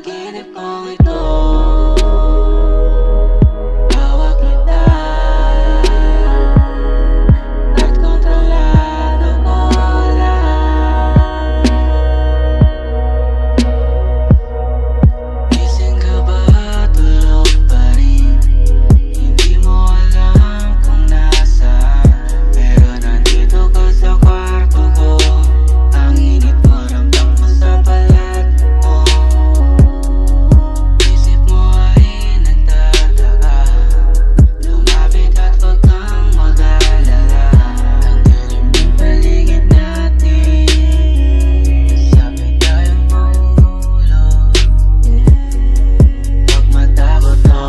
panaginip kong ito, hawak kita at kontrolado ko lahat. Gising ka ba? Tulog pa rin? Hindi mo alam kung nasaan, pero nandito ka sa kwarto ko. Ang init mo, ramdam mo sa balat mo. Isip mo ay nagtataka, lumapit at wag kang mag-alala. Ang dilim ng paligid natin, sabay tayong mahulog. Huwag matakot to,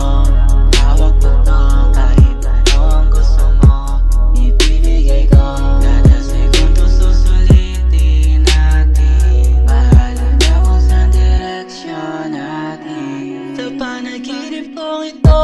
hawak ko to. Kahit anong gusto mo, ibibigay ko. Kada segundo susulitin natin, bahala na kung saan direksyon natin. Sa panaginip kong ito,